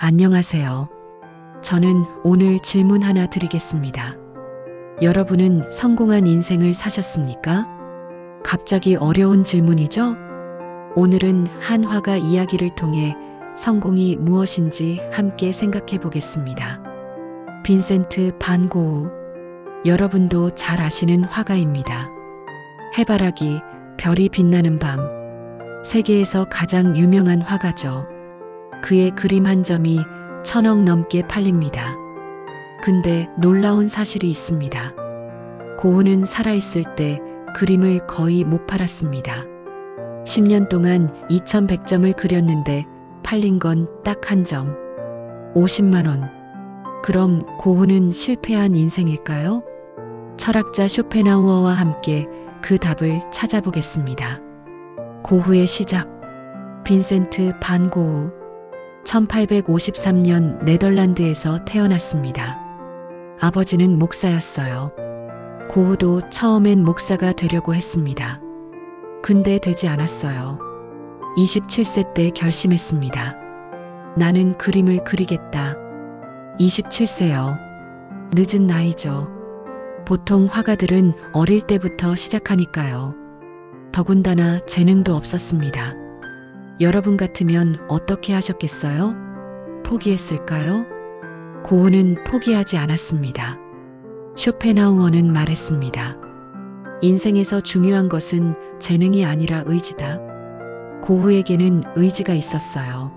안녕하세요. 저는 오늘 질문 하나 드리겠습니다. 여러분은 성공한 인생을 사셨습니까? 갑자기 어려운 질문이죠? 오늘은 한 화가 이야기를 통해 성공이 무엇인지 함께 생각해 보겠습니다. 빈센트 반 고흐. 여러분도 잘 아시는 화가입니다. 해바라기, 별이 빛나는 밤. 세계에서 가장 유명한 화가죠. 그의 그림 한 점이 1,000억 넘게 팔립니다. 근데 놀라운 사실이 있습니다. 고흐는 살아있을 때 그림을 거의 못 팔았습니다. 10년 동안 2,100점을 그렸는데 팔린 건 딱 한 점. 50만 원. 그럼 고흐는 실패한 인생일까요? 철학자 쇼펜하우어와 함께 그 답을 찾아보겠습니다. 고흐의 시작. 빈센트 반 고흐. 1853년 네덜란드에서 태어났습니다. 아버지는 목사였어요. 고흐도 처음엔 목사가 되려고 했습니다. 근데 되지 않았어요. 27세 때 결심했습니다. 나는 그림을 그리겠다. 27세요. 늦은 나이죠. 보통 화가들은 어릴 때부터 시작하니까요. 더군다나 재능도 없었습니다. 여러분 같으면 어떻게 하셨겠어요? 포기했을까요? 고흐는 포기하지 않았습니다. 쇼펜하우어는 말했습니다. 인생에서 중요한 것은 재능이 아니라 의지다. 고흐에게는 의지가 있었어요.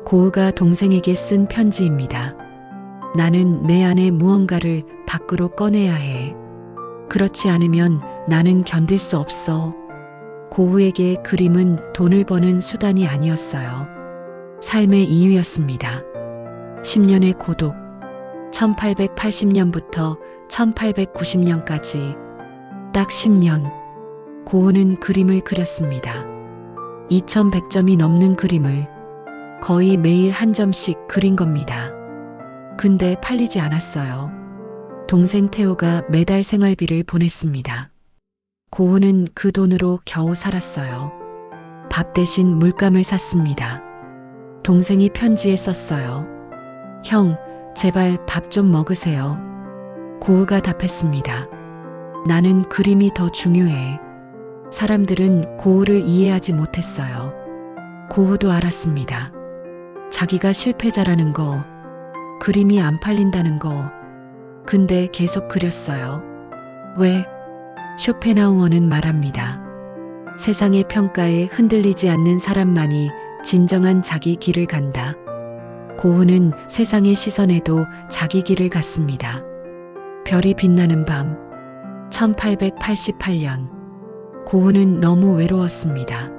고흐가 동생에게 쓴 편지입니다. 나는 내 안에 무언가를 밖으로 꺼내야 해. 그렇지 않으면 나는 견딜 수 없어. 고흐에게 그림은 돈을 버는 수단이 아니었어요. 삶의 이유였습니다. 10년의 고독. 1880년부터 1890년까지 딱 10년. 고흐는 그림을 그렸습니다. 2,100점이 넘는 그림을 거의 매일 한 점씩 그린 겁니다. 근데 팔리지 않았어요. 동생 테오가 매달 생활비를 보냈습니다. 고흐는 그 돈으로 겨우 살았어요. 밥 대신 물감을 샀습니다. 동생이 편지에 썼어요. 형, 제발 밥 좀 먹으세요. 고흐가 답했습니다. 나는 그림이 더 중요해. 사람들은 고흐를 이해하지 못했어요. 고흐도 알았습니다. 자기가 실패자라는 거, 그림이 안 팔린다는 거. 근데 계속 그렸어요. 왜? 쇼펜하우어는 말합니다. 세상의 평가에 흔들리지 않는 사람만이 진정한 자기 길을 간다. 고흐는 세상의 시선에도 자기 길을 갔습니다. 별이 빛나는 밤. 1888년. 고흐는 너무 외로웠습니다.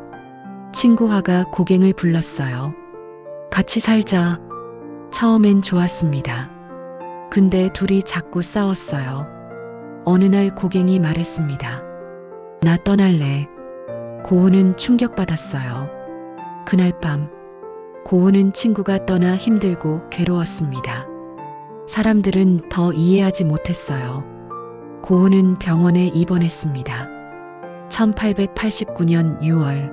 친구 화가 고갱을 불렀어요. 같이 살자. 처음엔 좋았습니다. 근데 둘이 자꾸 싸웠어요. 어느 날 고갱이 말했습니다. 나 떠날래. 고흐는 충격받았어요. 그날 밤, 고흐는 친구가 떠나 힘들고 괴로웠습니다. 사람들은 더 이해하지 못했어요. 고흐는 병원에 입원했습니다. 1889년 6월,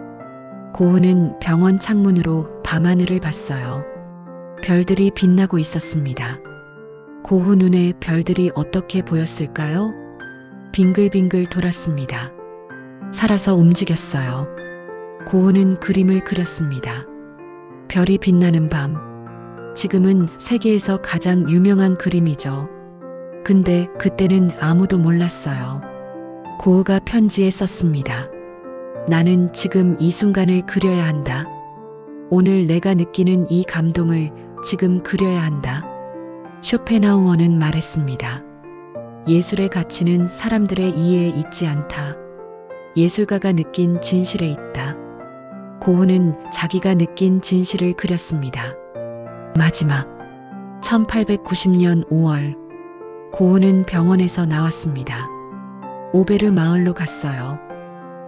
고흐는 병원 창문으로 밤하늘을 봤어요. 별들이 빛나고 있었습니다. 고흐 눈에 별들이 어떻게 보였을까요? 빙글빙글 돌았습니다. 살아서 움직였어요. 고흐는 그림을 그렸습니다. 별이 빛나는 밤. 지금은 세계에서 가장 유명한 그림이죠. 근데 그때는 아무도 몰랐어요. 고흐가 편지에 썼습니다. 나는 지금 이 순간을 그려야 한다. 오늘 내가 느끼는 이 감동을 지금 그려야 한다. 쇼펜하우어는 말했습니다. 예술의 가치는 사람들의 이해에 있지 않다. 예술가가 느낀 진실에 있다. 고흐는 자기가 느낀 진실을 그렸습니다. 마지막. 1890년 5월. 고흐는 병원에서 나왔습니다. 오베르 마을로 갔어요.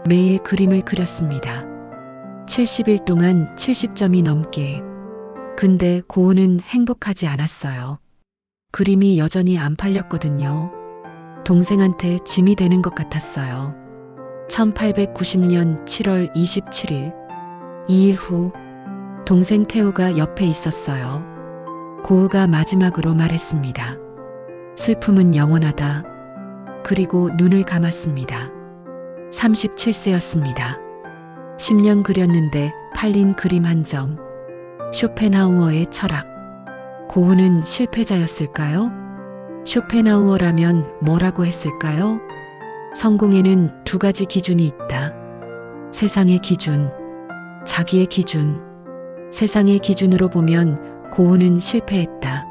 매일 그림을 그렸습니다. 70일 동안 70점이 넘게. 근데 고흐는 행복하지 않았어요. 그림이 여전히 안 팔렸거든요. 동생한테 짐이 되는 것 같았어요. 1890년 7월 27일. 2일 후 동생 테오가 옆에 있었어요. 고우가 마지막으로 말했습니다. 슬픔은 영원하다. 그리고 눈을 감았습니다. 37세였습니다. 10년 그렸는데 팔린 그림 한 점. 쇼펜하우어의 철학. 고우는 실패자였을까요? 쇼펜하우어라면 뭐라고 했을까요? 성공에는 두 가지 기준이 있다. 세상의 기준, 자기의 기준. 세상의 기준으로 보면 고우는 실패했다.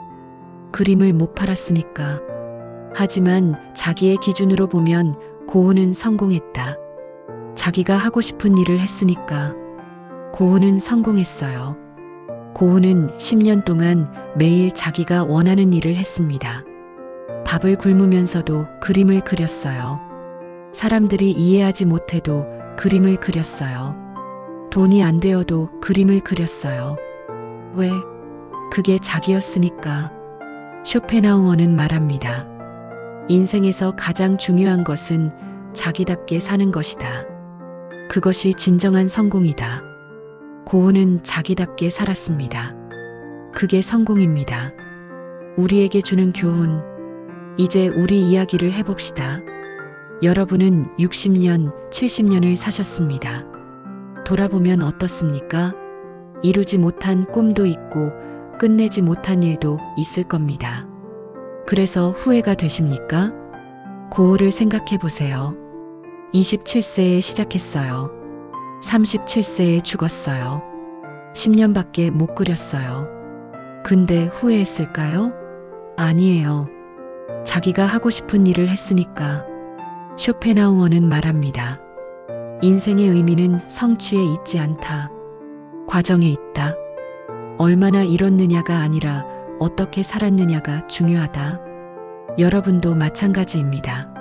그림을 못 팔았으니까. 하지만 자기의 기준으로 보면 고우는 성공했다. 자기가 하고 싶은 일을 했으니까. 고우는 성공했어요. 고우는 10년 동안 매일 자기가 원하는 일을 했습니다. 밥을 굶으면서도 그림을 그렸어요. 사람들이 이해하지 못해도 그림을 그렸어요. 돈이 안 되어도 그림을 그렸어요. 왜? 그게 자기였으니까. 쇼펜하우어는 말합니다. 인생에서 가장 중요한 것은 자기답게 사는 것이다. 그것이 진정한 성공이다. 고우는 자기답게 살았습니다. 그게 성공입니다. 우리에게 주는 교훈. 이제 우리 이야기를 해봅시다. 여러분은 60년, 70년을 사셨습니다. 돌아보면 어떻습니까? 이루지 못한 꿈도 있고 끝내지 못한 일도 있을 겁니다. 그래서 후회가 되십니까? 고우를 생각해 보세요. 27세에 시작했어요. 37세에 죽었어요. 10년밖에 못 그렸어요. 근데 후회했을까요? 아니에요. 자기가 하고 싶은 일을 했으니까. 쇼펜하우어는 말합니다. 인생의 의미는 성취에 있지 않다. 과정에 있다. 얼마나 이뤘느냐가 아니라 어떻게 살았느냐가 중요하다. 여러분도 마찬가지입니다.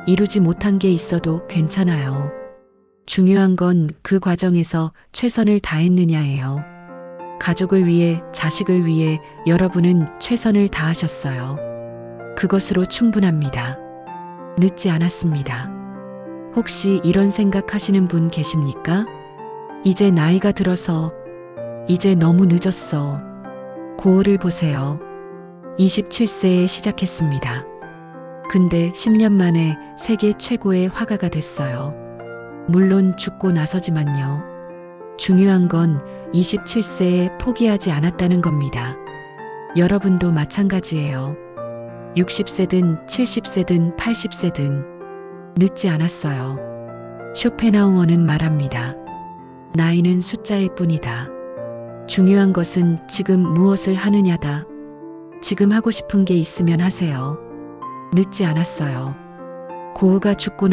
이루지 못한 게 있어도 괜찮아요. 중요한 건 그 과정에서 최선을 다했느냐예요. 가족을 위해, 자식을 위해 여러분은 최선을 다하셨어요. 그것으로 충분합니다. 늦지 않았습니다. 혹시 이런 생각하시는 분 계십니까? 이제 나이가 들어서, 이제 너무 늦었어. 고우를 보세요. 27세에 시작했습니다. 근데 10년 만에 세계 최고의 화가가 됐어요. 물론 죽고 나서지만요. 중요한 건 27세에 포기하지 않았다는 겁니다. 여러분도 마찬가지예요. 60세든 70세든 80세든 늦지 않았어요. 쇼펜하우어는 말합니다. 나이는 숫자일 뿐이다. 중요한 것은 지금 무엇을 하느냐다. 지금 하고 싶은 게 있으면 하세요. 늦지 않았어요. 고우가 죽고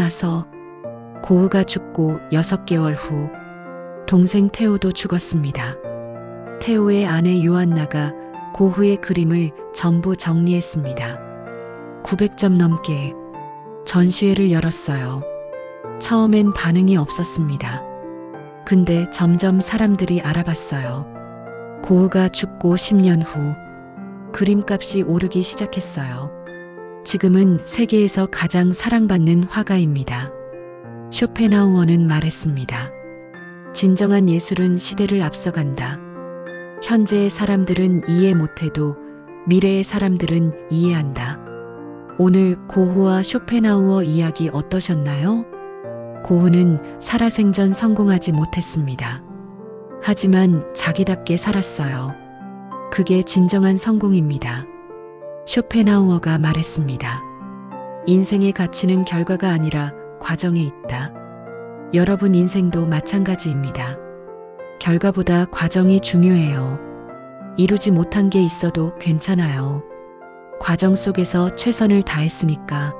6개월 후 동생 테오도 죽었습니다. 테오의 아내 요한나가 고흐의 그림을 전부 정리했습니다. 900점 넘게 전시회를 열었어요. 처음엔 반응이 없었습니다. 근데 점점 사람들이 알아봤어요. 고흐가 죽고 10년 후 그림값이 오르기 시작했어요. 지금은 세계에서 가장 사랑받는 화가입니다. 쇼펜하우어는 말했습니다. 진정한 예술은 시대를 앞서간다. 현재의 사람들은 이해 못해도 미래의 사람들은 이해한다. 오늘 고흐와 쇼펜하우어 이야기 어떠셨나요? 고흐는 살아생전 성공하지 못했습니다. 하지만 자기답게 살았어요. 그게 진정한 성공입니다. 쇼펜하우어가 말했습니다. 인생의 가치는 결과가 아니라 과정에 있다. 여러분 인생도 마찬가지입니다. 결과보다 과정이 중요해요. 이루지 못한 게 있어도 괜찮아요. 과정 속에서 최선을 다했으니까.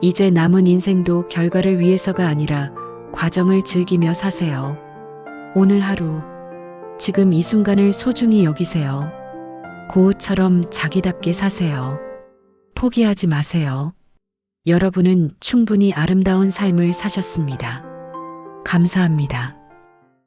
이제 남은 인생도 결과를 위해서가 아니라 과정을 즐기며 사세요. 오늘 하루, 지금 이 순간을 소중히 여기세요. 고흐처럼 자기답게 사세요. 포기하지 마세요. 여러분은 충분히 아름다운 삶을 사셨습니다. 감사합니다.